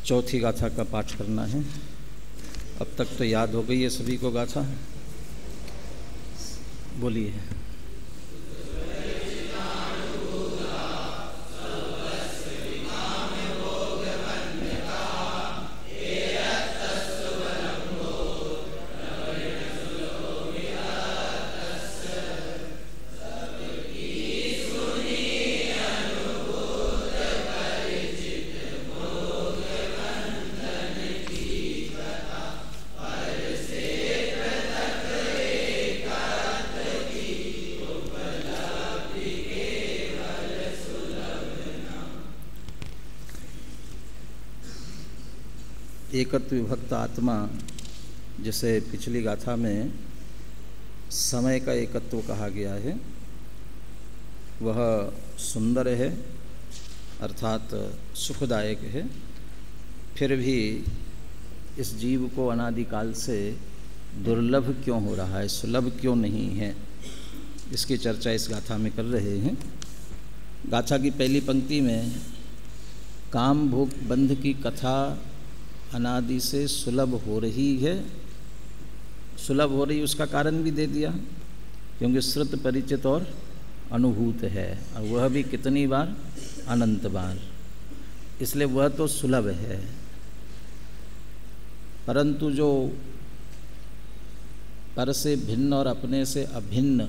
चौथी गाथा का पाठ करना है। अब तक तो याद हो गई है सभी को गाथा, बोलिए। एकत्व विभक्त आत्मा, जैसे पिछली गाथा में समय का एकत्व कहा गया है, वह सुंदर है अर्थात सुखदायक है। फिर भी इस जीव को अनादिकाल से दुर्लभ क्यों हो रहा है, सुलभ क्यों नहीं है, इसकी चर्चा इस गाथा में कर रहे हैं। गाथा की पहली पंक्ति में काम भोग बंध की कथा अनादि से सुलभ हो रही है। सुलभ हो रही उसका कारण भी दे दिया, क्योंकि श्रुत परिचित और अनुभूत है, और वह भी कितनी बार, अनंत बार, इसलिए वह तो सुलभ है। परंतु जो पर से भिन्न और अपने से अभिन्न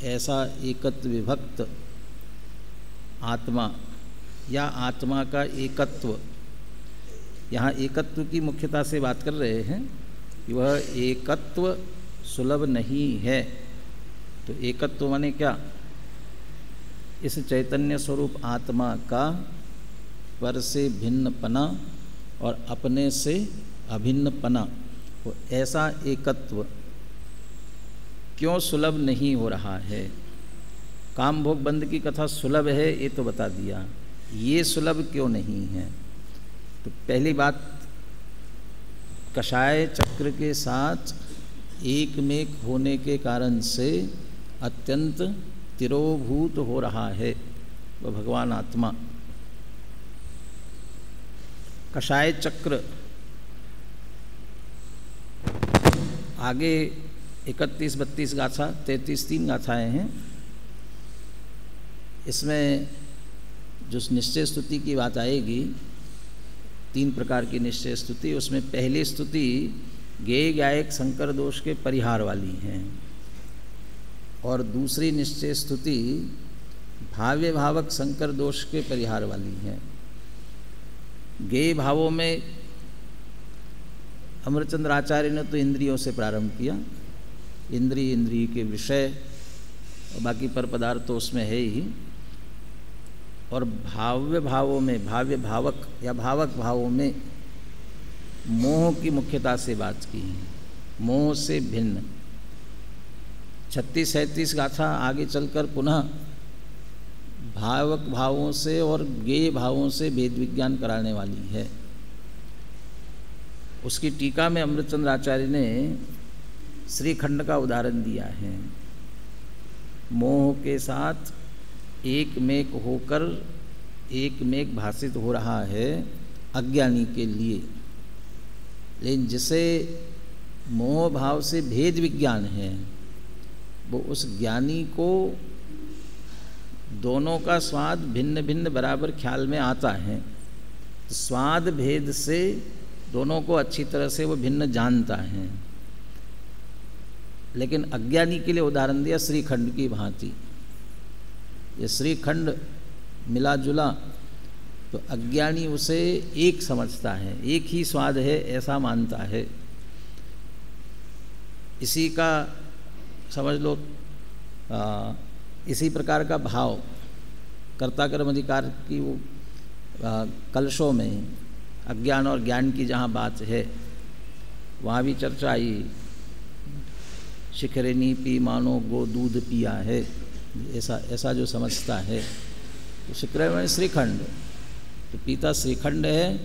ऐसा एकत्व विभक्त आत्मा या आत्मा का एकत्व, यहाँ एकत्व की मुख्यता से बात कर रहे हैं कि वह एकत्व सुलभ नहीं है। तो एकत्व माने क्या? इस चैतन्य स्वरूप आत्मा का पर से भिन्नपना और अपने से अभिन्नपना, वो ऐसा एकत्व क्यों सुलभ नहीं हो रहा है। काम भोग बंध की कथा सुलभ है ये तो बता दिया, ये सुलभ क्यों नहीं है। तो पहली बात, कषाय चक्र के साथ एकमेक होने के कारण से अत्यंत तिरोभूत हो रहा है वह भगवान आत्मा। कषाय चक्र आगे 31, 32 गाथा, 33 3 गाथाएँ हैं। इसमें जो निश्चय स्तुति की बात आएगी, 3 प्रकार की निश्चय स्तुति, उसमें पहली स्तुति गेय गायक शंकर दोष के परिहार वाली है, और दूसरी निश्चय स्तुति भाव्य भावक शंकर दोष के परिहार वाली है। गेय भावों में अमरचंद्र आचार्य ने तो इंद्रियों से प्रारंभ किया, इंद्रिय के विषय और बाकी पर पदार्थ तो उसमें है ही। और भाव्य भावों में, भाव्य भावक या भावक भावों में मोह की मुख्यता से बात की है, मोह से भिन्न। 36-37 गाथा आगे चलकर पुनः भावक भावों से और गेय भावों से भेद विज्ञान कराने वाली है। उसकी टीका में अमृतचंद्र आचार्य ने श्रीखंड का उदाहरण दिया है। मोह के साथ एकमेक होकर एकमेक भाषित हो रहा है अज्ञानी के लिए, लेकिन जिसे मोह भाव से भेद विज्ञान है, वो उस ज्ञानी को दोनों का स्वाद भिन्न भिन्न बराबर ख्याल में आता है। तो स्वाद भेद से दोनों को अच्छी तरह से वो भिन्न जानता है। लेकिन अज्ञानी के लिए उदाहरण दिया श्रीखंड की भांति। ये श्रीखंड मिला जुला तो अज्ञानी उसे एक समझता है, एक ही स्वाद है ऐसा मानता है। इसी का समझ लो, इसी प्रकार का भाव कर्ता कर्म अधिकार की वो कलशों में अज्ञान और ज्ञान की जहाँ बात है वहाँ भी चर्चा आई। शिखरिनी पी मानो गो दूध पिया है, ऐसा जो समझता है तो शिखर में श्रीखंड, तो पीता श्रीखंड है,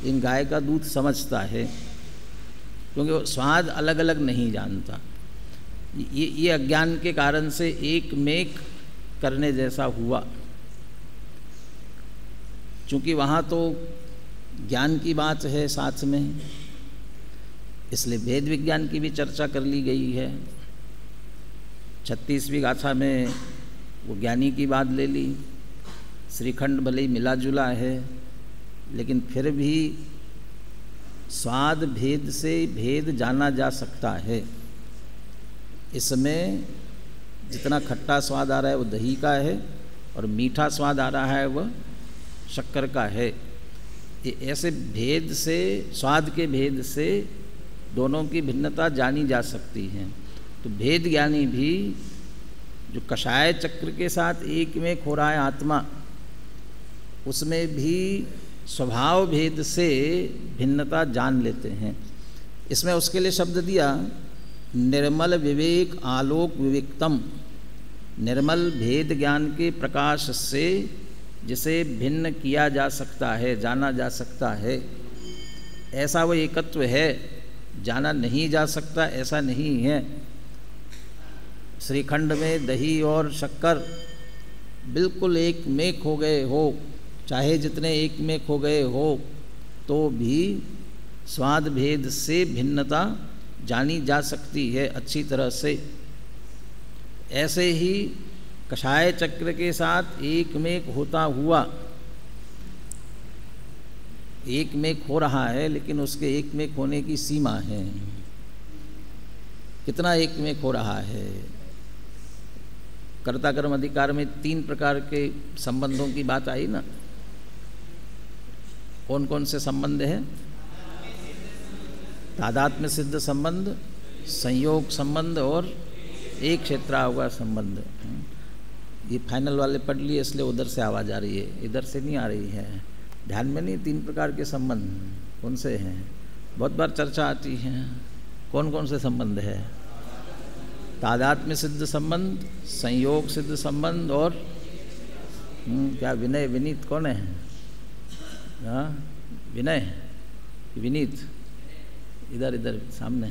इन गाय का दूध समझता है, क्योंकि वो स्वाद अलग अलग नहीं जानता। ये अज्ञान के कारण से एक मेक करने जैसा हुआ। चूँकि वहाँ तो ज्ञान की बात है साथ में, इसलिए भेद विज्ञान की भी चर्चा कर ली गई है। 36वीं गाथा में वो ज्ञानी की बात ले ली। श्रीखंड भले ही मिला जुला है, लेकिन फिर भी स्वाद भेद से भेद जाना जा सकता है। इसमें जितना खट्टा स्वाद आ रहा है वो दही का है, और मीठा स्वाद आ रहा है वह शक्कर का है। ये ऐसे भेद से, स्वाद के भेद से दोनों की भिन्नता जानी जा सकती है। तो भेद ज्ञानी भी जो कषाय चक्र के साथ एक में खो रहा है आत्मा, उसमें भी स्वभाव भेद से भिन्नता जान लेते हैं। इसमें उसके लिए शब्द दिया निर्मल विवेक आलोक विवेकतम। निर्मल भेद ज्ञान के प्रकाश से जिसे भिन्न किया जा सकता है, जाना जा सकता है, ऐसा वो एकत्व है। जाना नहीं जा सकता ऐसा नहीं है। श्रीखंड में दही और शक्कर बिल्कुल एक में खो गए हो, चाहे जितने एक में खो गए हो, तो भी स्वाद भेद से भिन्नता जानी जा सकती है अच्छी तरह से। ऐसे ही कषाय चक्र के साथ एक में होता हुआ एक में खो रहा है, लेकिन उसके एक में खोने की सीमा है। कितना एक में खो रहा है? कर्ता कर्म अधिकार में 3 प्रकार के संबंधों की बात आई ना। कौन कौन से संबंध हैं? तादात्म्य सिद्ध संबंध, संयोग संबंध और एक क्षेत्रावगा संबंध। ये फाइनल वाले पढ़ लिए, इसलिए उधर से आवाज़ आ रही है, इधर से नहीं आ रही है। ध्यान में नहीं। 3 प्रकार के संबंध कौन से हैं? बहुत बार चर्चा आती है। कौन कौन से संबंध है? तादात्म्य सिद्ध संबंध, संयोग सिद्ध संबंध और क्या विनय विनीत कौन है? हाँ, विनय विनीत इधर इधर सामने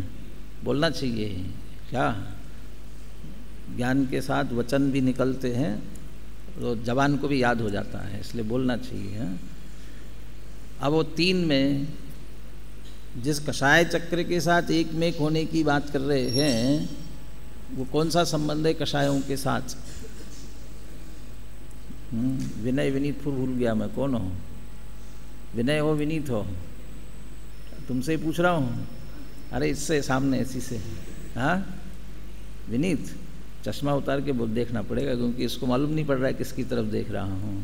बोलना चाहिए। क्या ज्ञान के साथ वचन भी निकलते हैं तो जवान को भी याद हो जाता है, इसलिए बोलना चाहिए। हाँ? अब वो 3 में जिस कषाय चक्र के साथ एक में होने की बात कर रहे हैं, वो कौन सा संबंध है कषायों के साथ? विनय विनीत फिर भूल गया मैं, कौन हो? विनय हो विनीत हो? तुमसे ही पूछ रहा हूँ। अरे इससे सामने इसी से। हाँ, विनीत चश्मा उतार के देखना पड़ेगा, क्योंकि इसको मालूम नहीं पड़ रहा है किसकी तरफ देख रहा हूँ।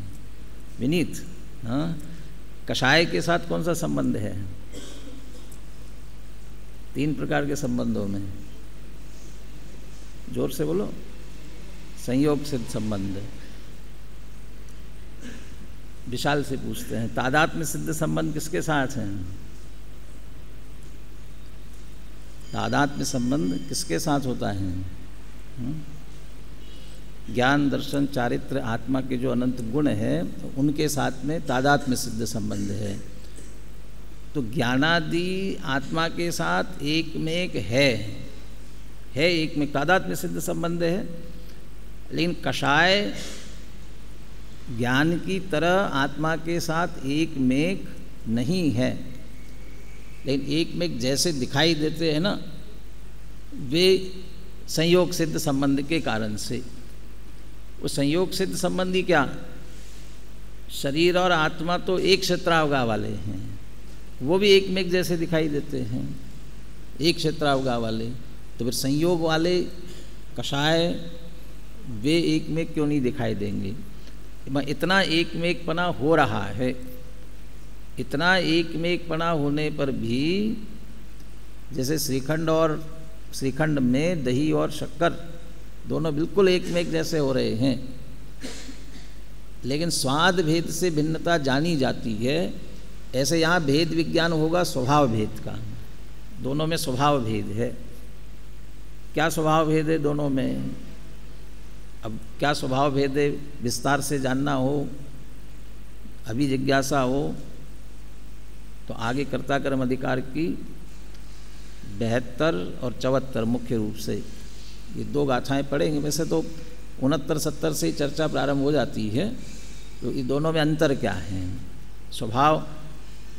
विनीत, हाँ, कषाय के साथ कौन सा संबंध है? 3 प्रकार के संबंधों में जोर से बोलो। संयोग सिद्ध संबंध। विशाल से पूछते हैं, तादात्म्य सिद्ध संबंध किसके साथ हैं? तादात्म्य संबंध किसके साथ होता है? ज्ञान दर्शन चारित्र आत्मा के जो अनंत गुण है, तो उनके साथ में तादात्म्य सिद्ध संबंध है। तो ज्ञानादि आत्मा के साथ एक में एक है एक में तादात्म्य सिद्ध संबंध है। लेकिन कषाय ज्ञान की तरह आत्मा के साथ एक में नहीं है, लेकिन एक में जैसे दिखाई देते हैं ना, वे संयोग सिद्ध संबंध के कारण से। वो संयोग सिद्ध संबंधी क्या? शरीर और आत्मा तो एक क्षेत्रावगा वाले हैं, वो भी एक में जैसे दिखाई देते हैं, एक क्षेत्रावगा वाले। तो फिर संयोग वाले कषाय वे एक में क्यों नहीं दिखाई देंगे? इतना एक में एक पना हो रहा है, इतना एक में एक पना होने पर भी, जैसे श्रीखंड में दही और शक्कर दोनों बिल्कुल एक में एक जैसे हो रहे हैं, लेकिन स्वाद भेद से भिन्नता जानी जाती है। ऐसे यहाँ भेद विज्ञान होगा स्वभाव भेद का। दोनों में स्वभाव भेद है। क्या स्वभाव भेद है दोनों में? अब क्या स्वभाव भेद है विस्तार से जानना हो, अभी जिज्ञासा हो, तो आगे कर्ता कर्म अधिकार की 72 और 74 मुख्य रूप से ये 2 गाथाएं पढ़ेंगे। वैसे तो 69-70 से ही चर्चा प्रारंभ हो जाती है। तो ये दोनों में अंतर क्या है? स्वभाव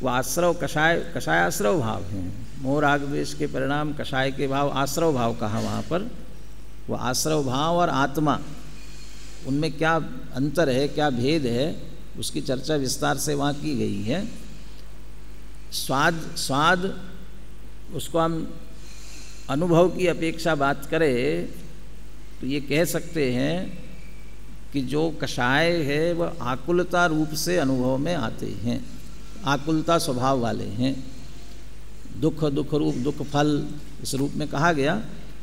वो आश्रव कषाय आश्रव भाव हैं। मोह राग द्वेष के परिणाम कषाय के भाव आश्रव भाव कहा वहाँ पर। वो आश्रव भाव और आत्मा, उनमें क्या अंतर है, क्या भेद है, उसकी चर्चा विस्तार से वहाँ की गई है। स्वाद उसको हम अनुभव की अपेक्षा बात करें तो ये कह सकते हैं कि जो कषाय है वह आकुलता रूप से अनुभव में आते हैं, आकुलता स्वभाव वाले हैं। दुख रूप, दुख फल इस रूप में कहा गया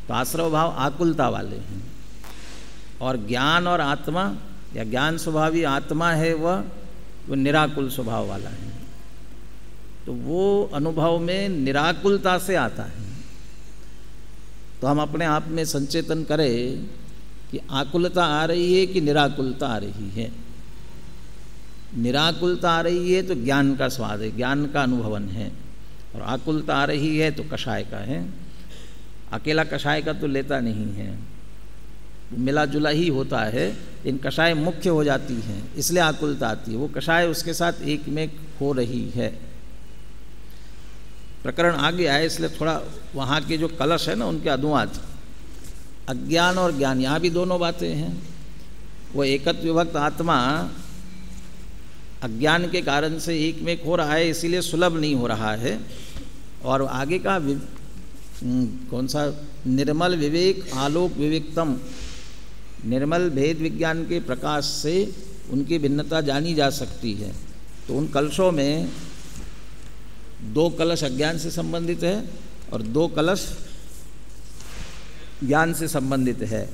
तो आश्रव भाव आकुलता वाले हैं। और ज्ञान और आत्मा या ज्ञान स्वभावी आत्मा है वह निराकुल स्वभाव वाला है। तो वो अनुभव में निराकुलता से आता है। तो हम अपने आप में संचेतन करें कि आकुलता आ रही है कि निराकुलता आ रही है। निराकुलता आ रही है तो ज्ञान का स्वाद है, ज्ञान का अनुभवन है। और आकुलता आ रही है तो कषाय का है। अकेला कषाय का तो लेता नहीं है, मिला जुला ही होता है। इन कषाय मुख्य हो जाती हैं इसलिए आकुलता आती है। वो कषाय उसके साथ एक में हो रही है। प्रकरण आगे आए इसलिए थोड़ा वहाँ के जो कलश है ना उनके अनुवाद, अज्ञान और ज्ञान, यहाँ भी दोनों बातें हैं। वो एकत्व विभक्त आत्मा अज्ञान के कारण से एक में हो रहा है, इसीलिए सुलभ नहीं हो रहा है। और आगे का कौन सा, निर्मल विवेक आलोक विवेकतम, निर्मल भेद विज्ञान के प्रकाश से उनकी भिन्नता जानी जा सकती है। तो उन कलशों में 2 कलश अज्ञान से संबंधित है और 2 कलश ज्ञान से संबंधित है।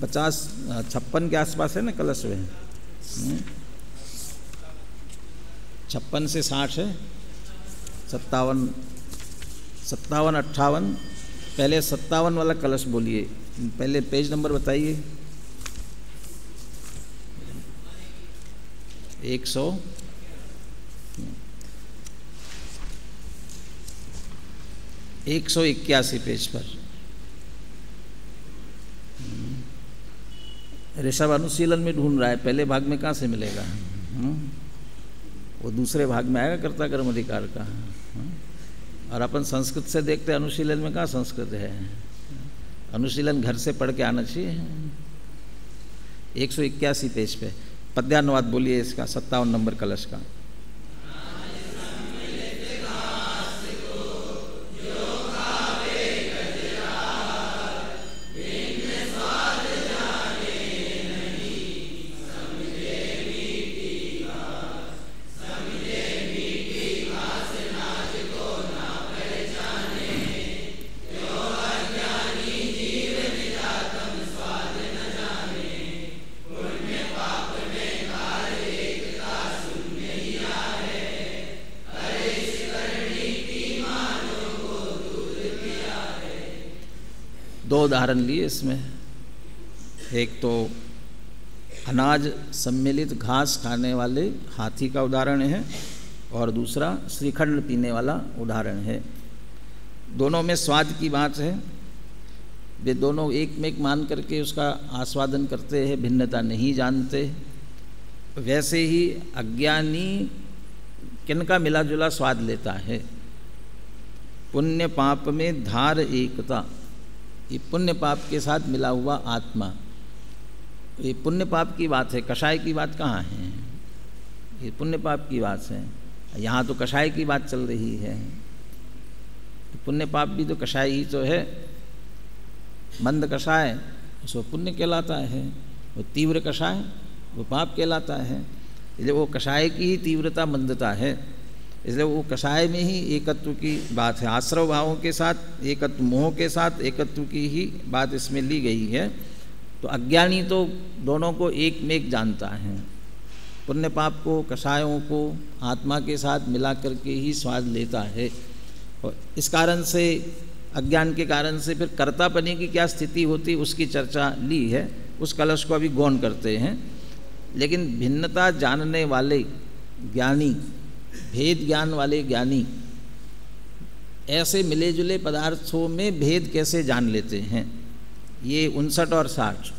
56 के आसपास है ना कलश में, 56 से 60 है, 57, 58। पहले 57 वाला कलश बोलिए, पहले पेज नंबर बताइए। 181 पेज पर। ऋषभ अनुशीलन में ढूंढ रहा है, पहले भाग में कहाँ से मिलेगा? वो दूसरे भाग में आएगा कर्ता कर्म अधिकार का। और अपन संस्कृत से देखते हैं, अनुशीलन में कहाँ संस्कृत है? अनुशीलन घर से पढ़ के आना चाहिए। 181 पेज पे पद्यानुवाद बोलिए इसका, 57 नंबर कलश का। दो उदाहरण लिए इसमें। एक तो अनाज सम्मिलित घास खाने वाले हाथी का उदाहरण है और दूसरा श्रीखंड पीने वाला उदाहरण है। दोनों में स्वाद की बात है। वे दोनों एक में एक मान करके उसका आस्वादन करते हैं, भिन्नता नहीं जानते। वैसे ही अज्ञानी किनका मिला जुला स्वाद लेता है। पुण्य पाप में धार एकता, ये पुण्य पाप के साथ मिला हुआ आत्मा, ये पुण्य पाप की बात है। कषाय की बात कहाँ है? ये पुण्य पाप की बात है। यहाँ तो कषाय की बात चल रही है। तो पुण्य पाप भी तो कषाय ही तो है। मंद कषाय उसको पुण्य कहलाता है, वो तीव्र कषाय वो पाप कहलाता है। इसलिए वो कषाय की ही तीव्रता मंदता है, इसलिए वो कषाय में ही एकत्व की बात है। आश्रव भावों के साथ एकत्व, मोह के साथ एकत्व की ही बात इसमें ली गई है। तो अज्ञानी तो दोनों को एक में एक जानता है। पुण्य पाप को, कषायों को आत्मा के साथ मिला करके ही स्वाद लेता है। और इस कारण से, अज्ञान के कारण से फिर कर्तापने की क्या स्थिति होती उसकी चर्चा ली है। उस कलश को अभी गौण करते हैं। लेकिन भिन्नता जानने वाले ज्ञानी, भेद ज्ञान वाले ज्ञानी ऐसे मिले जुले पदार्थों में भेद कैसे जान लेते हैं? ये 59 और 60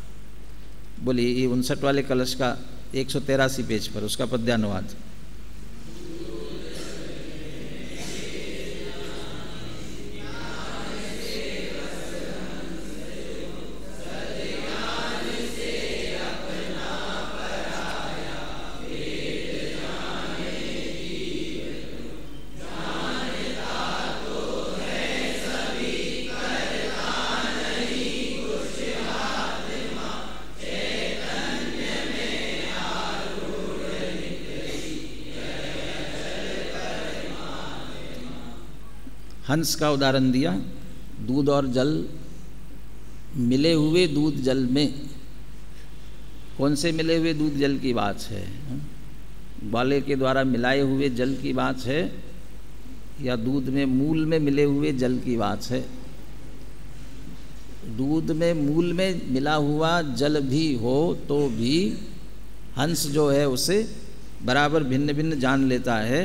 बोलिए। ये 59 वाले कलश का 183 पेज पर उसका पद्यानुवाद। हंस का उदाहरण दिया, दूध और जल मिले हुए दूध जल में, कौन से मिले हुए दूध जल की बात है? ग्वाले के द्वारा मिलाए हुए जल की बात है या दूध में मूल में मिले हुए जल की बात है? दूध में मूल में मिला हुआ जल भी हो तो भी हंस जो है उसे बराबर भिन्न भिन्न जान लेता है।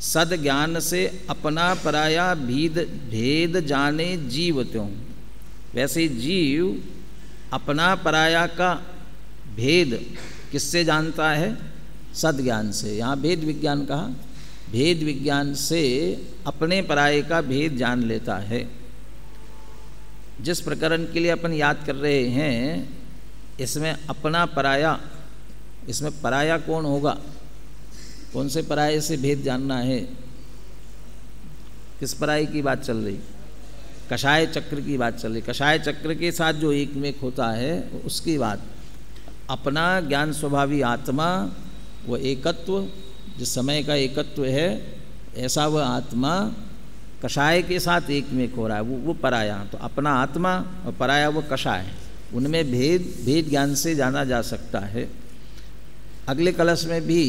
सद ज्ञान से अपना पराया भेद जाने जीव त्यों, वैसे जीव अपना पराया का भेद किससे जानता है? सद ज्ञान से। यहाँ भेद विज्ञान कहा, भेद विज्ञान से अपने पराये का भेद जान लेता है। जिस प्रकरण के लिए अपन याद कर रहे हैं, इसमें अपना पराया, इसमें पराया कौन होगा? कौन से पराये से भेद जानना है? किस पराये की बात चल रही? कषाय चक्र की बात चल रही। कषाय चक्र के साथ जो एकमेक होता है उसकी बात। अपना ज्ञान स्वभावी आत्मा, वो एकत्व, जिस समय का एकत्व है, ऐसा वह आत्मा कषाय के साथ एकमेक हो रहा है, वो पराया। तो अपना आत्मा और पराया वो कषाय, उनमें भेद ज्ञान से जाना जा सकता है। अगले कलश में भी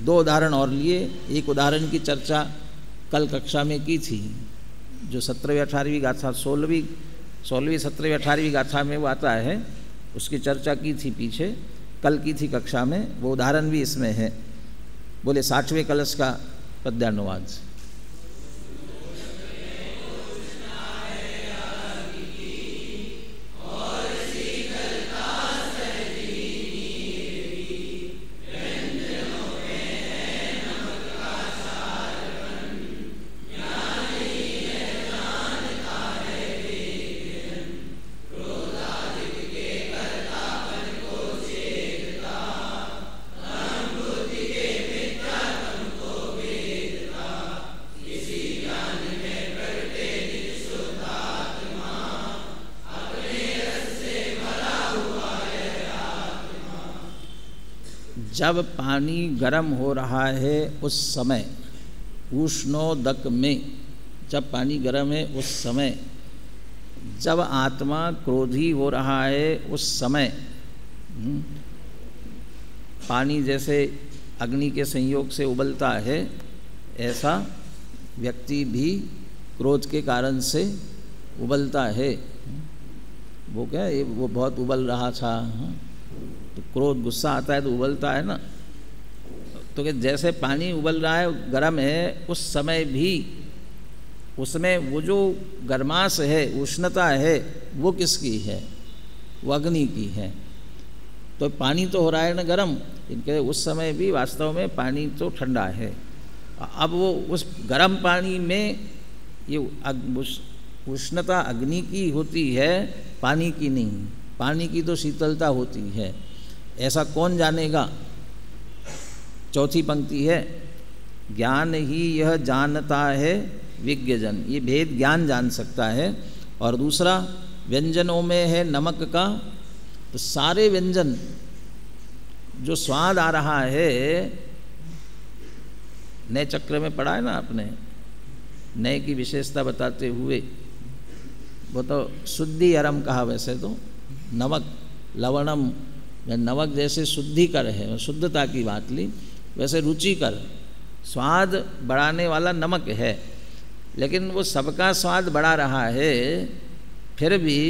दो उदाहरण और लिए। एक उदाहरण की चर्चा कल कक्षा में की थी, जो 17वीं 18वीं गाथा, 16वीं 17वीं 18वीं गाथा में वो आता है, उसकी चर्चा की थी पीछे, कल की थी कक्षा में। वो उदाहरण भी इसमें है। बोले 60वें कलश का पद्यानुवाद। जब पानी गर्म हो रहा है उस समय, उष्णोदक में, जब पानी गर्म है उस समय, जब आत्मा क्रोधी हो रहा है उस समय, पानी जैसे अग्नि के संयोग से उबलता है, ऐसा व्यक्ति भी क्रोध के कारण से उबलता है। वो क्या है, वो बहुत उबल रहा था, तो क्रोध, गुस्सा आता है तो उबलता है ना। तो कि जैसे पानी उबल रहा है, गर्म है, उस समय भी उसमें वो जो गर्माश है, उष्णता है, वो किसकी है? वो अग्नि की है। तो पानी तो हो रहा है ना गर्म, इनके उस समय भी वास्तव में पानी तो ठंडा है। अब वो उस गर्म पानी में ये उष्णता अग्नि की होती है, पानी की नहीं। पानी की तो शीतलता होती है। ऐसा कौन जानेगा? चौथी पंक्ति है, ज्ञान ही यह जानता है विज्ञजन, ये भेद ज्ञान जान सकता है। और दूसरा, व्यंजनों में है नमक का, तो सारे व्यंजन जो स्वाद आ रहा है, नए चक्र में पढ़ा है ना आपने, नए की विशेषता बताते हुए, वो तो शुद्धि अरम कहा। वैसे तो नमक, लवणम, नमक जैसे शुद्धिकर है, शुद्धता की बात ली, वैसे रुचिकर, स्वाद बढ़ाने वाला नमक है। लेकिन वो सबका स्वाद बढ़ा रहा है, फिर भी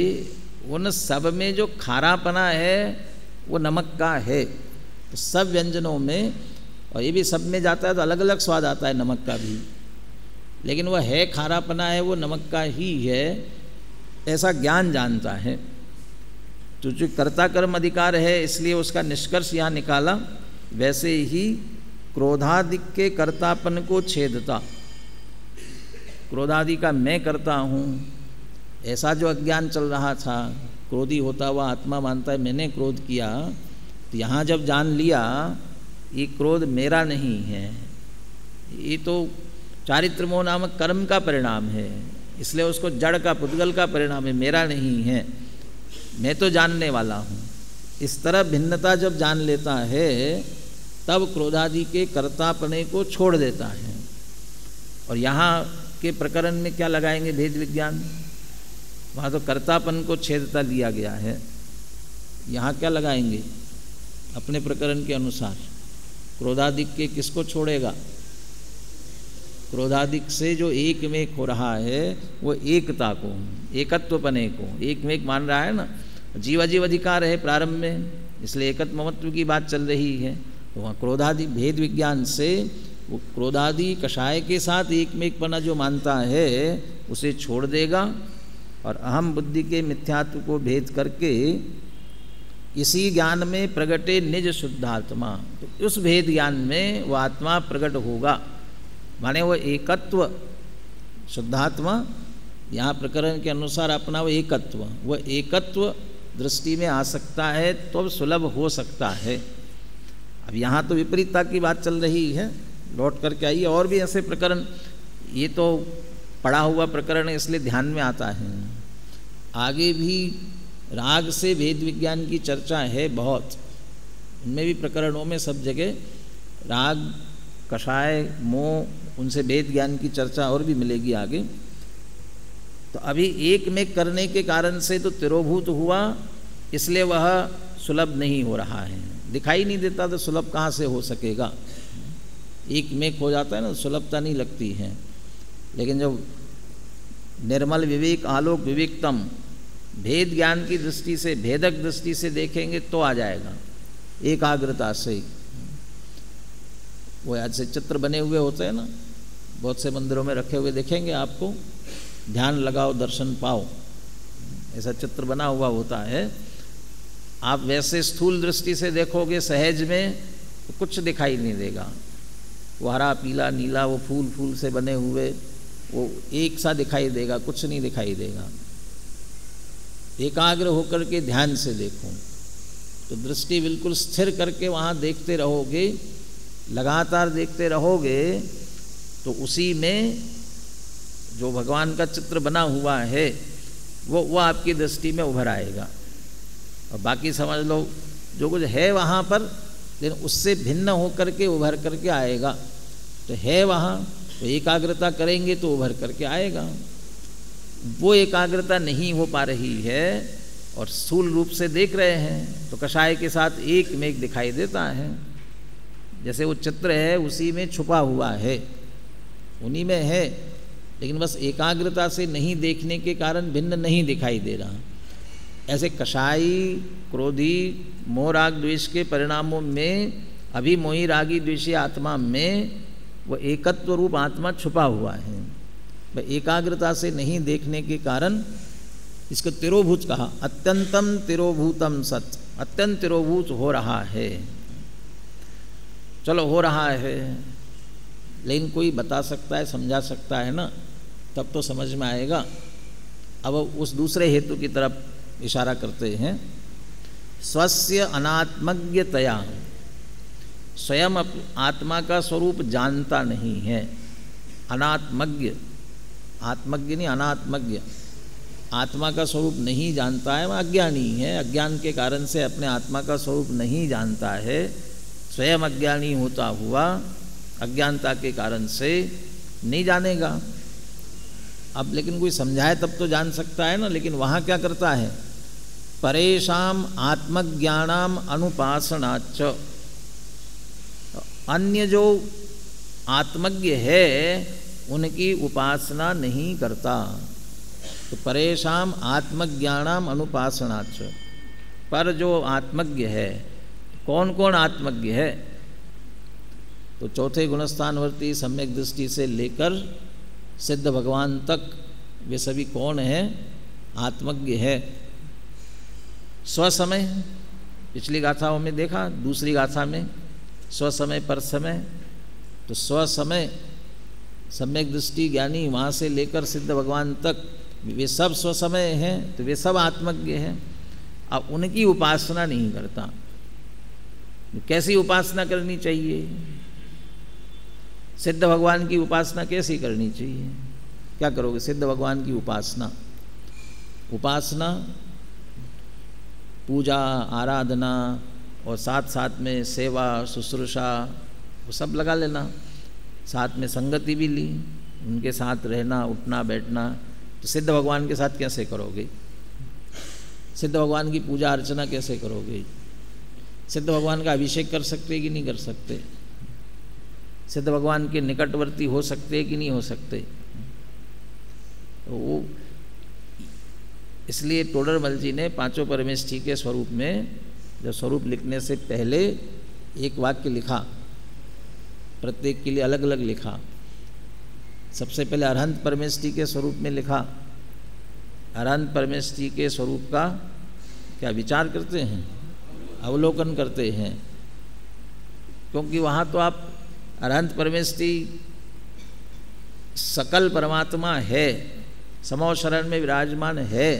उन सब में जो खारापना है वो नमक का है। तो सब व्यंजनों में, और ये भी सब में जाता है तो अलग अलग स्वाद आता है नमक का भी, लेकिन वह है खारापना है, वो नमक का ही है, ऐसा ज्ञान जानता है। तो जो कर्ता कर्म अधिकार है, इसलिए उसका निष्कर्ष यहाँ निकाला। वैसे ही क्रोधादि के कर्तापन को छेदता, क्रोधादि का मैं करता हूँ, ऐसा जो अज्ञान चल रहा था, क्रोधी होता हुआ आत्मा मानता है मैंने क्रोध किया, तो यहाँ जब जान लिया ये क्रोध मेरा नहीं है, ये तो चारित्र मोह नामक कर्म का परिणाम है, इसलिए उसको जड़ का, पुद्गल का परिणाम है, मेरा नहीं है, मैं तो जानने वाला हूँ। इस तरह भिन्नता जब जान लेता है, तब क्रोधादि के कर्तापने को छोड़ देता है। और यहाँ के प्रकरण में क्या लगाएंगे भेद विज्ञान, वहाँ तो कर्तापन को छेदता लिया गया है। यहाँ क्या लगाएंगे अपने प्रकरण के अनुसार? क्रोधादिक के किसको छोड़ेगा? क्रोधादिक से जो एक में एक हो रहा है वो एकता को, एकत्वपने को, एक में एक मान रहा है ना। जीव अजीव अधिकार है प्रारंभ में, इसलिए एकत्व ममत्व की बात चल रही है। तो वहाँ क्रोधादि भेद विज्ञान से वो क्रोधादि कषाय के साथ एक में एक पना जो मानता है उसे छोड़ देगा और अहम बुद्धि के मिथ्यात्व को भेद करके इसी ज्ञान में प्रगटे निज शुद्धात्मा, तो उस भेद ज्ञान में वो आत्मा प्रकट होगा। माने वो एकत्व शुद्धात्मा यहाँ प्रकरण के अनुसार अपना वो एकत्व दृष्टि में आ सकता है तो अब सुलभ हो सकता है। अब यहाँ तो विपरीतता की बात चल रही है, लौट करके आइए। और भी ऐसे प्रकरण, ये तो पढ़ा हुआ प्रकरण है इसलिए ध्यान में आता है। आगे भी राग से भेद विज्ञान की चर्चा है बहुत, उनमें भी प्रकरणों में सब जगह राग कषाय मोह उनसे भेद ज्ञान की चर्चा और भी मिलेगी आगे। तो अभी एक में करने के कारण से तो तिरोभूत हुआ, इसलिए वह सुलभ नहीं हो रहा है, दिखाई नहीं देता तो सुलभ कहाँ से हो सकेगा। एक में हो जाता है ना, सुलभता नहीं लगती है। लेकिन जब निर्मल विवेक आलोक विवेकतम भेद ज्ञान की दृष्टि से, भेदक दृष्टि से देखेंगे तो आ जाएगा एकाग्रता से। वो आज से चित्र बने हुए होते हैं ना, बहुत से मंदिरों में रखे हुए देखेंगे आपको, ध्यान लगाओ दर्शन पाओ, ऐसा चित्र बना हुआ होता है। आप वैसे स्थूल दृष्टि से देखोगे सहज में तो कुछ दिखाई नहीं देगा। वो हरा पीला नीला वो फूल से बने हुए वो एक सा दिखाई देगा, कुछ नहीं दिखाई देगा। एकाग्र होकर के ध्यान से देखो तो दृष्टि बिल्कुल स्थिर करके वहाँ देखते रहोगे, लगातार देखते रहोगे तो उसी में जो भगवान का चित्र बना हुआ है वो आपकी दृष्टि में उभर आएगा। और बाकी समझ लो जो कुछ है वहाँ पर, लेकिन उससे भिन्न होकर के उभर करके आएगा। तो है वहाँ तो एकाग्रता करेंगे तो उभर करके आएगा। वो एकाग्रता नहीं हो पा रही है और स्थूल रूप से देख रहे हैं तो कषाय के साथ एक में एक दिखाई देता है। जैसे वो चित्र है उसी में छुपा हुआ है, उन्हीं में है, लेकिन बस एकाग्रता से नहीं देखने के कारण भिन्न नहीं दिखाई दे रहा। ऐसे कषायी क्रोधी मोह राग द्वेष के परिणामों में अभी मोही रागी द्वेषी आत्मा में वो एकत्व रूप आत्मा छुपा हुआ है। वह एकाग्रता से नहीं देखने के कारण इसको तिरोभूत कहा। अत्यंतम तिरोभूतम सत, अत्यंत तिरोभूत हो रहा है। चलो हो रहा है, लेकिन कोई बता सकता है, समझा सकता है ना, तब तो समझ में आएगा। अब उस दूसरे हेतु की तरफ इशारा करते हैं। स्वस्य अनात्मज्ञतया, स्वयं आत्मा का स्वरूप जानता नहीं है। अनात्मज्ञ, आत्मज्ञ नहीं अनात्मज्ञ, आत्मा का स्वरूप नहीं जानता है, वह अज्ञानी है। अज्ञान के कारण से अपने आत्मा का स्वरूप नहीं जानता है। स्वयं अज्ञानी होता हुआ अज्ञानता के कारण से नहीं जानेगा। अब लेकिन कोई समझाए तब तो जान सकता है ना। लेकिन वहाँ क्या करता है? परेशाम आत्मज्ञानाम अनुपासनाच, अन्य जो आत्मज्ञ है उनकी उपासना नहीं करता। तो परेशाम आत्मज्ञानाम अनुपासनाच, पर जो आत्मज्ञ है, कौन कौन आत्मज्ञ है? तो चौथे गुणस्थानवर्ती सम्यक दृष्टि से लेकर सिद्ध भगवान तक वे सभी कौन हैं? आत्मज्ञ है। स्वसमय, पिछली गाथाओं में देखा, दूसरी गाथा में स्वसमय पर समय, तो स्वसमय सम्यक दृष्टि ज्ञानी वहाँ से लेकर सिद्ध भगवान तक वे सब स्वसमय हैं, तो वे सब आत्मज्ञ हैं। अब उनकी उपासना नहीं करता। कैसी उपासना करनी चाहिए? सिद्ध भगवान की उपासना कैसी करनी चाहिए? क्या करोगे सिद्ध भगवान की उपासना? उपासना पूजा आराधना और साथ साथ में सेवा शुश्रूषा वो सब लगा लेना, साथ में संगति भी ली, उनके साथ रहना, उठना बैठना, तो सिद्ध भगवान के साथ कैसे करोगे? सिद्ध भगवान की पूजा अर्चना कैसे करोगे? सिद्ध भगवान का अभिषेक कर सकते कि नहीं कर सकते? सिद्ध भगवान के निकटवर्ती हो सकते कि नहीं हो सकते? तो वो इसलिए टोडरमल जी ने पांचों परमेष्ठी के स्वरूप में जब स्वरूप लिखने से पहले एक वाक्य लिखा, प्रत्येक के लिए अलग अलग लिखा। सबसे पहले अरहंत परमेष्ठी के स्वरूप में लिखा। अरहंत परमेष्ठी के स्वरूप का क्या विचार करते हैं, अवलोकन करते हैं, क्योंकि वहाँ तो आप अरहंत परमेष्ठी सकल परमात्मा है, समो शरण में विराजमान है,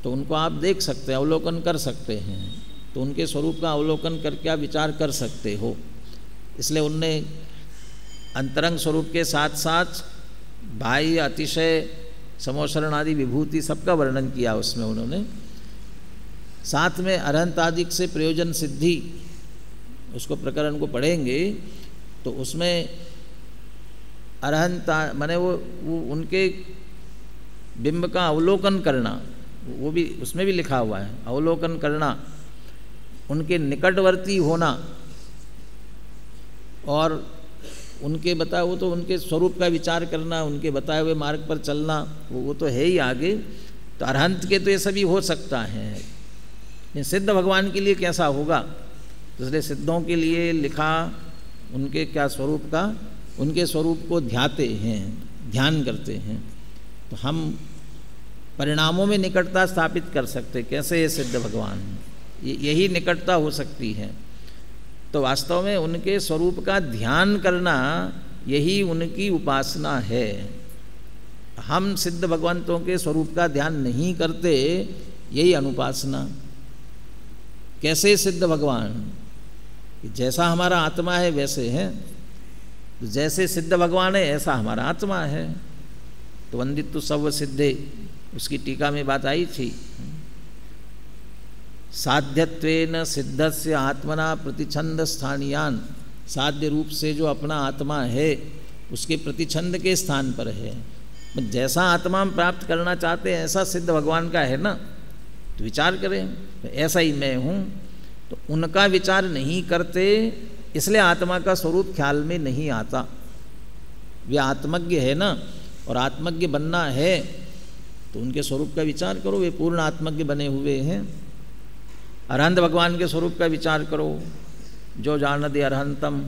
तो उनको आप देख सकते हैं, अवलोकन कर सकते हैं। तो उनके स्वरूप का अवलोकन करके आप विचार कर सकते हो। इसलिए उनने अंतरंग स्वरूप के साथ साथ बाह्य अतिशय समोशरण आदि विभूति सबका वर्णन किया उसमें उन्होंने। साथ में अरहंत आदि से प्रयोजन सिद्धि, उसको प्रकरण को पढ़ेंगे तो उसमें अरहंत माने वो उनके बिंब का अवलोकन करना, वो भी उसमें भी लिखा हुआ है, अवलोकन करना, उनके निकटवर्ती होना और उनके बताए वो तो उनके स्वरूप का विचार करना, उनके बताए हुए मार्ग पर चलना, वो तो है ही आगे। तो अरहंत के तो ये सभी हो सकता है। सिद्ध भगवान के लिए कैसा होगा, तो इसलिए सिद्धों के लिए लिखा उनके क्या स्वरूप का, उनके स्वरूप को ध्याते हैं, ध्यान करते हैं। तो हम परिणामों में निकटता स्थापित कर सकते, कैसे ये सिद्ध भगवान, यही निकटता हो सकती है। तो वास्तव में उनके स्वरूप का ध्यान करना यही उनकी उपासना है। हम सिद्ध भगवंतों के स्वरूप का ध्यान नहीं करते, यही अनुपासना। कैसे सिद्ध भगवान, जैसा हमारा आत्मा है वैसे है, तो जैसे सिद्ध भगवान है ऐसा हमारा आत्मा है। तो वंदितु सव सिद्धे, उसकी टीका में बात आई थी। साध्यत्वेन सिद्धस्य आत्मना प्रतिछंद स्थानीयान, साध्य रूप से जो अपना आत्मा है उसके प्रतिछंद के स्थान पर है। जैसा आत्मा हम प्राप्त करना चाहते हैं ऐसा सिद्ध भगवान का है ना, तो विचार करें तो ऐसा ही मैं हूँ। तो उनका विचार नहीं करते, इसलिए आत्मा का स्वरूप ख्याल में नहीं आता। वे आत्मज्ञ है ना, और आत्मज्ञ बनना है तो उनके स्वरूप का विचार करो, वे पूर्ण आत्मज्ञ बने हुए हैं। अरहंत भगवान के स्वरूप का विचार करो, जो जानदि अरहंतम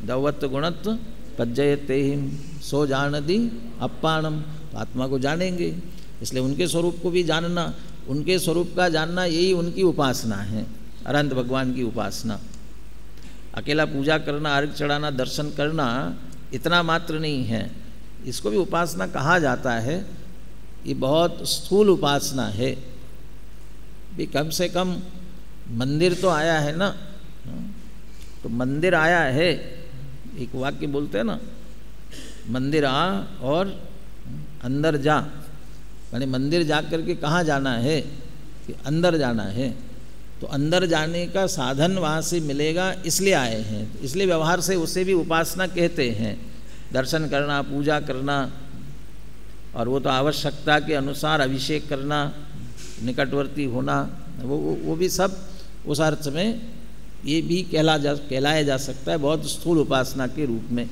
दौवत्व गुणत्व पज्जयते हिम, सो जानदि अप्पाणम, तो आत्मा को जानेंगे। इसलिए उनके स्वरूप को भी जानना, उनके स्वरूप का जानना, यही उनकी उपासना है, अरहंत भगवान की उपासना। अकेला पूजा करना, अर्घ चढ़ाना, दर्शन करना इतना मात्र नहीं है, इसको भी उपासना कहा जाता है। ये बहुत स्थूल उपासना है। भी कम से कम मंदिर तो आया है ना, तो मंदिर आया है, एक वाक्य बोलते हैं ना, मंदिर आ और अंदर जा, यानी मंदिर जा करके कहाँ जाना है, कि अंदर जाना है। तो अंदर जाने का साधन वहाँ से मिलेगा, इसलिए आए हैं। इसलिए व्यवहार से उसे भी उपासना कहते हैं, दर्शन करना, पूजा करना, और वो तो आवश्यकता के अनुसार अभिषेक करना, निकटवर्ती होना, वो भी सब उस अर्थ में ये भी कहलाया जा सकता है, बहुत स्थूल उपासना के रूप में।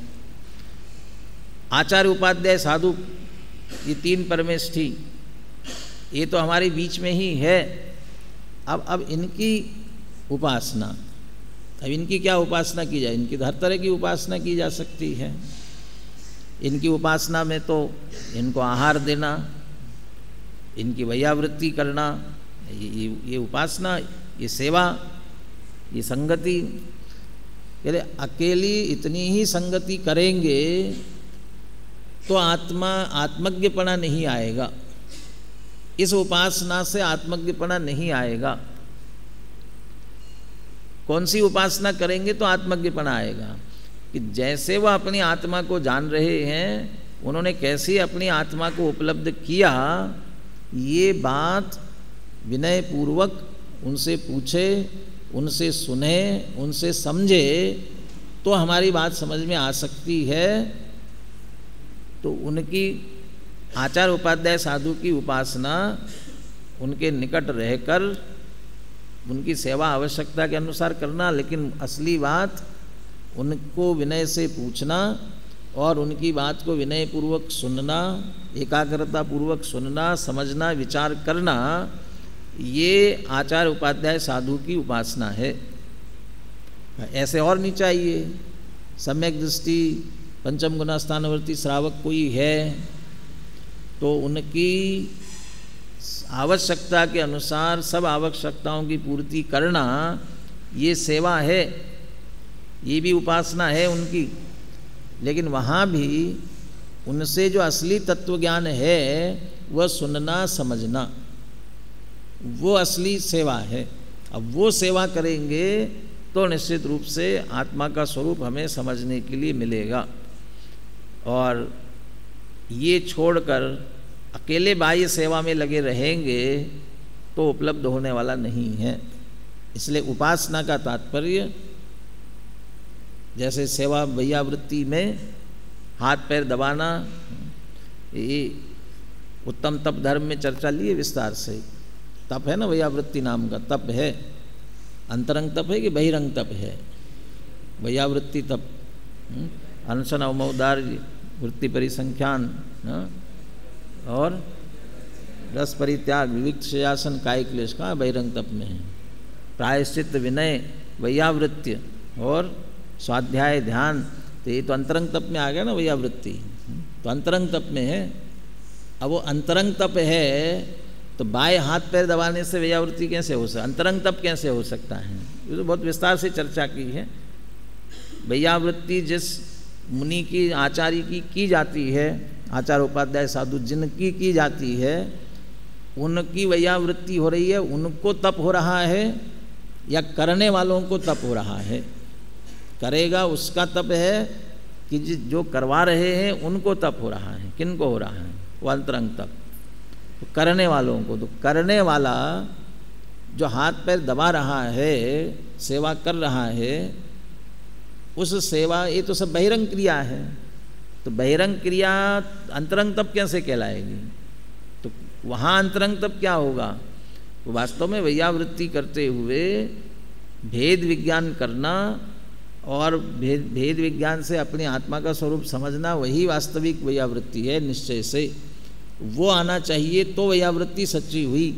आचार्य उपाध्याय साधु, ये तीन परमेष्ठी, ये तो हमारे बीच में ही है। अब इनकी उपासना, अब इनकी क्या उपासना की जाए? इनकी हर तरह की उपासना की जा सकती है। इनकी उपासना में तो इनको आहार देना, इनकी वैयावृत्ति करना, ये उपासना, ये सेवा, ये संगति। यदि अकेली इतनी ही संगति करेंगे तो आत्मज्ञपना नहीं आएगा, इस उपासना से आत्मज्ञपना नहीं आएगा। कौन सी उपासना करेंगे तो आत्मज्ञपना आएगा? कि जैसे वह अपनी आत्मा को जान रहे हैं, उन्होंने कैसे अपनी आत्मा को उपलब्ध किया, ये बात विनय पूर्वक उनसे पूछे, उनसे सुने, उनसे समझे, तो हमारी बात समझ में आ सकती है। तो उनकी आचार उपाध्याय साधु की उपासना उनके निकट रहकर उनकी सेवा आवश्यकता के अनुसार करना, लेकिन असली बात उनको विनय से पूछना और उनकी बात को विनय पूर्वक सुनना, एकाग्रता पूर्वक सुनना, समझना, विचार करना, ये आचार उपाध्याय साधु की उपासना है। ऐसे और नहीं चाहिए। सम्यक दृष्टि पंचम गुना स्थानवर्ती श्रावक कोई है तो उनकी आवश्यकता के अनुसार सब आवश्यकताओं की पूर्ति करना ये सेवा है, ये भी उपासना है उनकी। लेकिन वहाँ भी उनसे जो असली तत्वज्ञान है वह सुनना समझना, वो असली सेवा है। अब वो सेवा करेंगे तो निश्चित रूप से आत्मा का स्वरूप हमें समझने के लिए मिलेगा। और ये छोड़कर अकेले बाह्य सेवा में लगे रहेंगे तो उपलब्ध होने वाला नहीं है। इसलिए उपासना का तात्पर्य, जैसे सेवा वैयावृत्ति में हाथ पैर दबाना, ये उत्तम तप धर्म में चर्चा लिए विस्तार से। तप है ना, वैयावृत्ति नाम का तप है। अंतरंग तप है कि बहिरंग तप है? वैयावृत्ति तप, अनशन अवमोदार वृत्ति परिसंख्यान और रस परित्याग विविक्त शयासन काय क्लेश का बहिरंग तप में है। प्रायश्चित विनय वैयावृत्ति और स्वाध्याय ध्यान, तो ये तो अंतरंग तप में आ गया ना वैयावृत्ति, तो अंतरंग तप में है। अब वो अंतरंग तप है तो बाएं हाथ पैर दबाने से वैयावृत्ति कैसे हो सकता, अंतरंग तप कैसे हो सकता है? ये तो बहुत विस्तार से चर्चा की है। वैयावृत्ति जिस मुनि की आचार्य की जाती है, आचार उपाध्याय साधु जिनकी की जाती है, उनकी वैयावृत्ति हो रही है, उनको तप हो रहा है या करने वालों को तप हो रहा है? करेगा उसका तप है कि जो करवा रहे हैं उनको तप हो रहा है। किन को हो रहा है? वो अंतरंग तप। तो करने वालों को, तो करने वाला जो हाथ पैर दबा रहा है, सेवा कर रहा है, उस सेवा, ये तो सब बहिरंग क्रिया है। तो बहिरंग क्रिया अंतरंग तप कैसे कहलाएगी? तो वहाँ अंतरंग तप क्या होगा? तो वास्तव में वैयावृत्ति करते हुए भेद विज्ञान करना और भेद विज्ञान से अपनी आत्मा का स्वरूप समझना, वही वास्तविक वैयावृत्ति है। निश्चय से वो आना चाहिए तो वैयावृत्ति सच्ची हुई।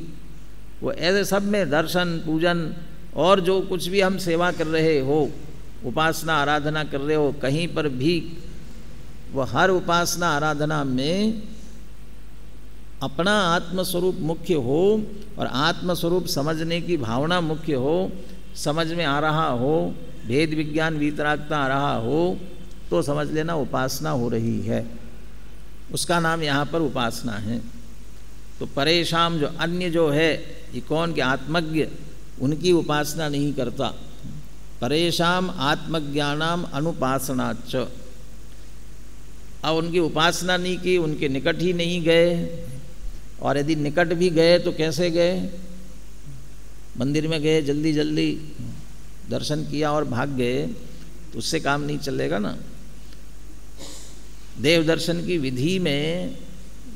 वो ऐसे सब में दर्शन पूजन और जो कुछ भी हम सेवा कर रहे हो, उपासना आराधना कर रहे हो, कहीं पर भी वो हर उपासना आराधना में अपना आत्मस्वरूप मुख्य हो और आत्मस्वरूप समझने की भावना मुख्य हो, समझ में आ रहा हो, भेद विज्ञान वीतरागता आ रहा हो, तो समझ लेना उपासना हो रही है। उसका नाम यहाँ पर उपासना है। तो परेशान जो अन्य जो है, ये कौन के आत्मज्ञ, उनकी उपासना नहीं करता। परेशान आत्मज्ञानाम अनुपासनाच। अब उनकी उपासना नहीं की, उनके निकट ही नहीं गए, और यदि निकट भी गए तो कैसे गए? मंदिर में गए, जल्दी जल्दी दर्शन किया और भाग गए, तो उससे काम नहीं चलेगा ना। देव दर्शन की विधि में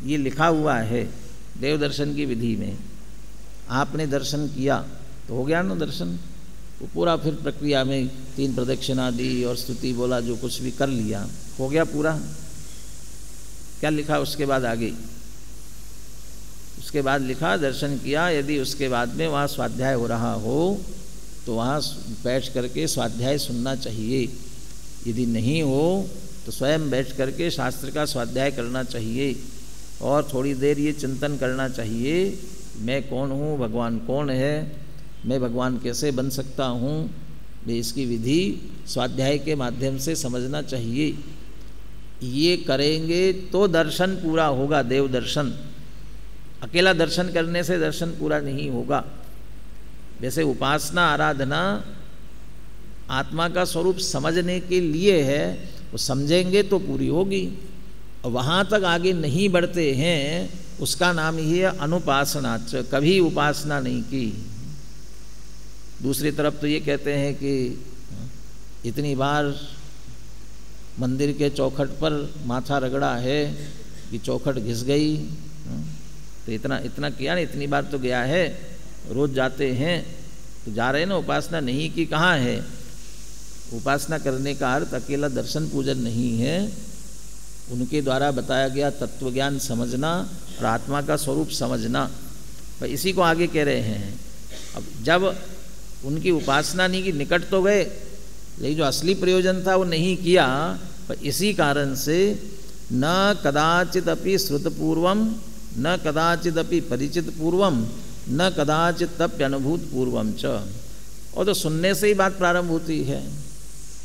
ये लिखा हुआ है, देव दर्शन की विधि में आपने दर्शन किया तो हो गया ना दर्शन। वो पूरा फिर प्रक्रिया में 3 प्रदक्षिणा दी और स्तुति बोला, जो कुछ भी कर लिया, हो गया पूरा। क्या लिखा उसके बाद आगे? उसके बाद लिखा दर्शन किया, यदि उसके बाद में वहाँ स्वाध्याय हो रहा हो तो वहाँ बैठ करके स्वाध्याय सुनना चाहिए। यदि नहीं हो तो स्वयं बैठ करके शास्त्र का स्वाध्याय करना चाहिए और थोड़ी देर ये चिंतन करना चाहिए, मैं कौन हूँ, भगवान कौन है, मैं भगवान कैसे बन सकता हूँ। इसकी विधि स्वाध्याय के माध्यम से समझना चाहिए। ये करेंगे तो दर्शन पूरा होगा, देव दर्शन। अकेला दर्शन करने से दर्शन पूरा नहीं होगा। वैसे उपासना आराधना आत्मा का स्वरूप समझने के लिए है, वो समझेंगे तो पूरी होगी। और वहाँ तक आगे नहीं बढ़ते हैं, उसका नाम ही है अनुपासनाच। कभी उपासना नहीं की। दूसरी तरफ तो ये कहते हैं कि इतनी बार मंदिर के चौखट पर माथा रगड़ा है कि चौखट घिस गई, तो इतना किया ना, इतनी बार तो गया है, रोज जाते हैं तो जा रहे हैं ना, उपासना नहीं की कहाँ है। उपासना करने का अर्थ अकेला दर्शन पूजन नहीं है, उनके द्वारा बताया गया तत्वज्ञान समझना और आत्मा का स्वरूप समझना, भाई इसी को आगे कह रहे हैं। अब जब उनकी उपासना नहीं की, निकट तो गए लेकिन जो असली प्रयोजन था वो नहीं किया, पर इसी कारण से न कदाचित अपि श्रुतपूर्वम न कदाचित अपि परिचित पूर्वम न कदाचित तप्य अनुभूत पूर्वम च। और तो सुनने से ही बात प्रारंभ होती है,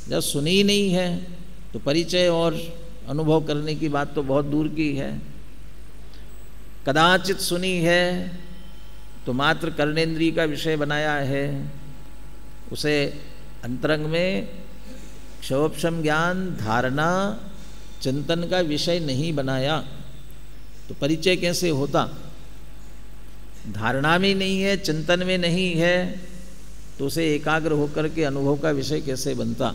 जब सुनी ही नहीं है तो परिचय और अनुभव करने की बात तो बहुत दूर की है। कदाचित सुनी है तो मात्र कर्णेंद्रिय का विषय बनाया है, उसे अंतरंग में क्षोभक्षम ज्ञान धारणा चिंतन का विषय नहीं बनाया, तो परिचय कैसे होता। धारणा में नहीं है, चिंतन में नहीं है, तो उसे एकाग्र होकर के अनुभव का विषय कैसे बनता।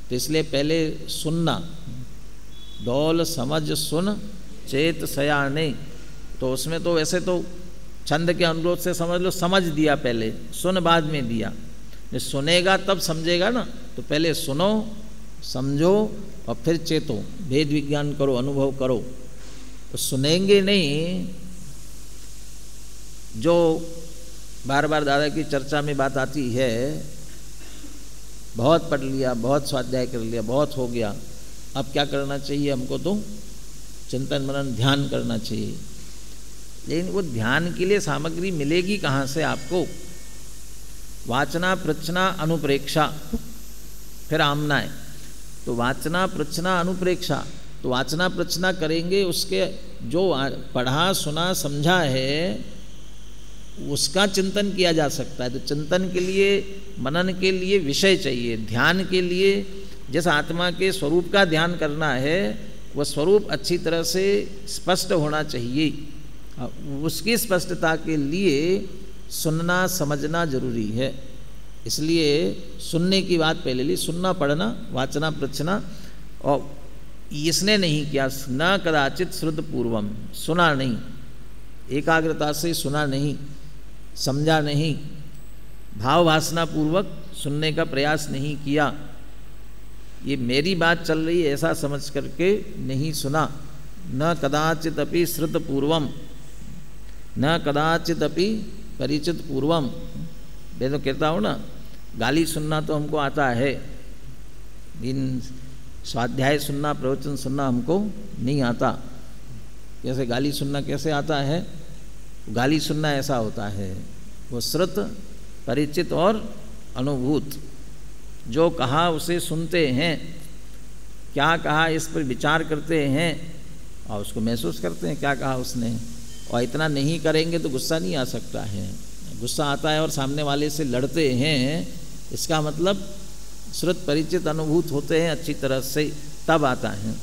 तो इसलिए पहले सुनना, दौल समझ सुन चेत सयाने, तो उसमें तो वैसे तो छंद के अनुरोध से समझ लो, समझ दिया पहले, सुन बाद में दिया। सुनेगा तब समझेगा ना, तो पहले सुनो समझो और फिर चेतो, भेद विज्ञान करो, अनुभव करो। तो सुनेंगे नहीं, जो बार बार दादा की चर्चा में बात आती है, बहुत पढ़ लिया, बहुत स्वाध्याय कर लिया, बहुत हो गया, अब क्या करना चाहिए हमको, तो चिंतन मनन ध्यान करना चाहिए। लेकिन वो ध्यान के लिए सामग्री मिलेगी कहाँ से आपको। वाचना प्रचना अनुप्रेक्षा, फिर आमना है। तो वाचना प्रचना अनुप्रेक्षा, तो वाचना प्रचना करेंगे, उसके जो पढ़ा सुना समझा है उसका चिंतन किया जा सकता है। तो चिंतन के लिए मनन के लिए विषय चाहिए, ध्यान के लिए जिस आत्मा के स्वरूप का ध्यान करना है वह स्वरूप अच्छी तरह से स्पष्ट होना चाहिए। उसकी स्पष्टता के लिए सुनना समझना जरूरी है। इसलिए सुनने की बात पहले ली, सुनना पढ़ना वाचना प्रचना, और इसने नहीं किया। न कदाचित श्रुत पूर्वम, सुना नहीं, एकाग्रता से सुना नहीं, समझा नहीं, भाव वासना पूर्वक सुनने का प्रयास नहीं किया, ये मेरी बात चल रही है ऐसा समझ करके नहीं सुना। न कदाचित अपि श्रुत पूर्वम न कदाचित अपि परिचित पूर्वम। मैं तो कहता हूँ ना, गाली सुनना तो हमको आता है, इन स्वाध्याय सुनना प्रवचन सुनना हमको नहीं आता। जैसे गाली सुनना कैसे आता है, गाली सुनना ऐसा होता है, वो श्रुत परिचित और अनुभूत, जो कहा उसे सुनते हैं, क्या कहा इस पर विचार करते हैं और उसको महसूस करते हैं क्या कहा उसने। और इतना नहीं करेंगे तो गुस्सा नहीं आ सकता है। गुस्सा आता है और सामने वाले से लड़ते हैं, इसका मतलब श्रुत परिचित अनुभूत होते हैं अच्छी तरह से, तब आता है।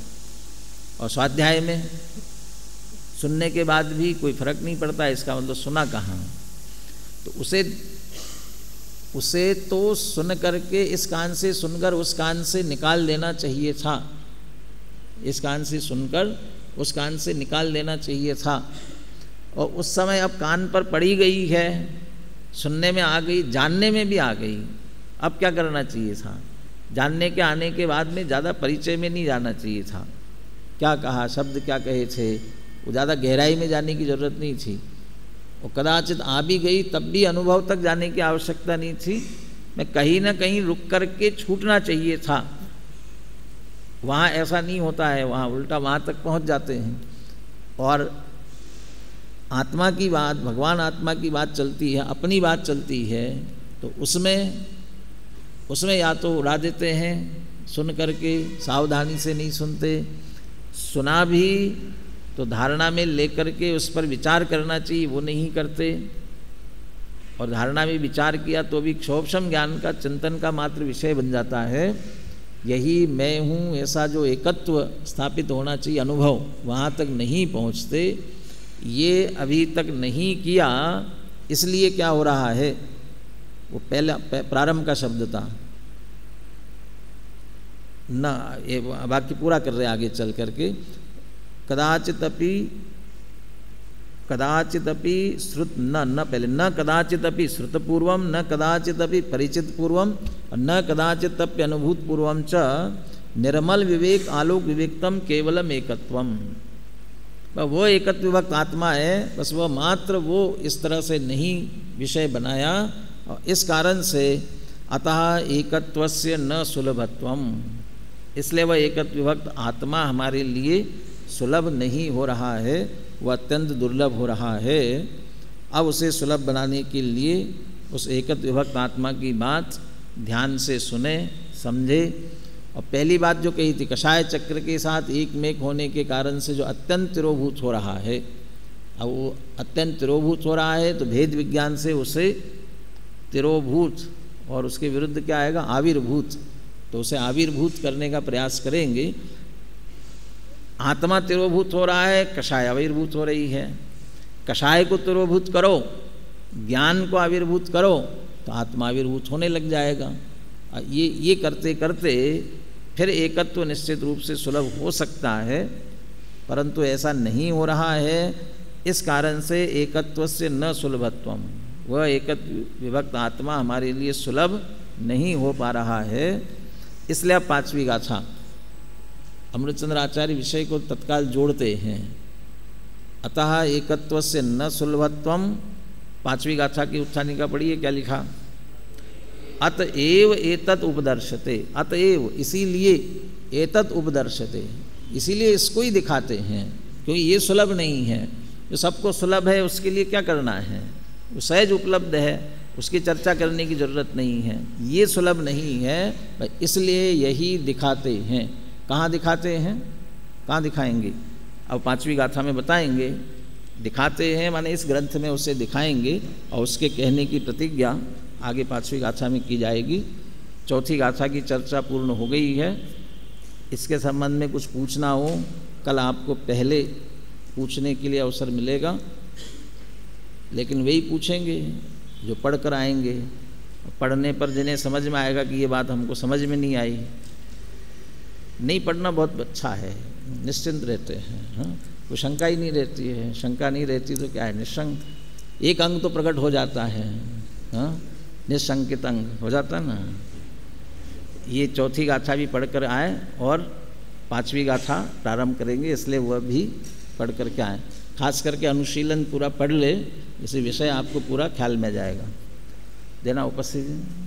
और स्वाध्याय में सुनने के बाद भी कोई फर्क नहीं पड़ता, इसका मतलब सुना कहाँ। तो उसे तो सुन करके इस कान से सुनकर उस कान से निकाल देना चाहिए था, इस कान से सुनकर उस कान से निकाल देना चाहिए था। और उस समय अब कान पर पड़ी गई है, सुनने में आ गई, जानने में भी आ गई, अब क्या करना चाहिए था। जानने के आने के बाद में ज़्यादा परिचय में नहीं जाना चाहिए था, क्या कहा, शब्द क्या कहे थे, वो ज़्यादा गहराई में जाने की ज़रूरत नहीं थी। और कदाचित आ भी गई तब भी अनुभव तक जाने की आवश्यकता नहीं थी। मैं कहीं ना कहीं रुक कर के छूटना चाहिए था। वहाँ ऐसा नहीं होता है, वहाँ उल्टा वहाँ तक पहुँच जाते हैं। और आत्मा की बात, भगवान आत्मा की बात चलती है, अपनी बात चलती है, तो उसमें या तो उड़ा देते हैं, सुन करके सावधानी से नहीं सुनते, सुना भी तो धारणा में लेकर के उस पर विचार करना चाहिए, वो नहीं करते। और धारणा में विचार किया तो भी क्षोभक्षम ज्ञान का चिंतन का मात्र विषय बन जाता है। यही मैं हूँ ऐसा जो एकत्व स्थापित होना चाहिए अनुभव, वहाँ तक नहीं पहुँचते। ये अभी तक नहीं किया, इसलिए क्या हो रहा है, वो पहला प्रारंभ का शब्द था। न, ये वाक्य पूरा कर रहे हैं आगे चल करके, कदाचिदपि श्रुत न पहले, न कदाचिदपि श्रुतपूर्वम न कदाचिदपि परिचित पूर्वम न कदाचिदपि अनुभूत पूर्वम च निर्मल विवेक आलोक विवेकतम केवलम एकत्वम। वो एकत्व विभक्त आत्मा है, बस वह मात्र वो इस तरह से नहीं विषय बनाया, और इस कारण से अतः एकत्वस्य न सुलभत्वम, इसलिए वह एकत्व विभक्त आत्मा हमारे लिए सुलभ नहीं हो रहा है, वह अत्यंत दुर्लभ हो रहा है। अब उसे सुलभ बनाने के लिए उस एकत्व विभक्त आत्मा की बात ध्यान से सुने समझे। और पहली बात जो कही थी, कषाय चक्र के साथ एक मेक होने के कारण से जो अत्यंत तिरोभूत हो रहा है, अब वो अत्यंत तिरोभूत हो रहा है तो भेद विज्ञान से उसे तिरोभूत, और उसके विरुद्ध क्या आएगा, आविर्भूत, तो उसे आविर्भूत करने का प्रयास करेंगे। आत्मा तिरोभूत हो रहा है, कषाय आविर्भूत हो रही है। कषाय को तिरोभूत करो, ज्ञान को आविर्भूत करो, तो आत्मा आविर्भूत होने लग जाएगा। ये करते करते फिर एकत्व निश्चित रूप से सुलभ हो सकता है, परंतु ऐसा नहीं हो रहा है। इस कारण से एकत्व से न सुलभत्वम, वह एकत्व विभक्त आत्मा हमारे लिए सुलभ नहीं हो पा रहा है। इसलिए अब पांचवी गाथा अमृतचंद्र आचार्य विषय को तत्काल जोड़ते हैं। अतः एकत्व से न सुलभत्वम, पांचवी गाथा की उत्थानिका पढ़िए, क्या लिखा, अतएव एतत् उपदर्शते, अतएव इसीलिए, एतत् उपदर्शते इसीलिए इसको ही दिखाते हैं, क्योंकि ये सुलभ नहीं है। जो सबको सुलभ है उसके लिए क्या करना है, वो सहज उपलब्ध है, उसकी चर्चा करने की जरूरत नहीं है। ये सुलभ नहीं है, इसलिए यही दिखाते हैं। कहाँ दिखाते हैं, कहाँ दिखाएंगे, अब पांचवी गाथा में बताएंगे। दिखाते हैं माने इस ग्रंथ में उसे दिखाएंगे, और उसके कहने की प्रतिज्ञा आगे पांचवी गाथा में की जाएगी। चौथी गाथा की चर्चा पूर्ण हो गई है। इसके संबंध में कुछ पूछना हो, कल आपको पहले पूछने के लिए अवसर मिलेगा, लेकिन वही पूछेंगे जो पढ़ कर आएंगे। पढ़ने पर जिन्हें समझ में आएगा कि ये बात हमको समझ में नहीं आई, नहीं पढ़ना बहुत अच्छा है, निश्चिंत रहते हैं। हाँ, कोई शंका ही नहीं रहती है, शंका नहीं रहती तो क्या है, निशंक, एक अंग तो प्रकट हो जाता है। हाँ, निशंकित अंग हो जाता ना। ये चौथी गाथा भी पढ़कर आए और पांचवी गाथा प्रारंभ करेंगे, इसलिए वह भी पढ़ कर के आए। खास करके अनुशीलन पूरा पढ़ ले, इसी विषय आपको पूरा ख्याल में जाएगा। देना उपस्थिति।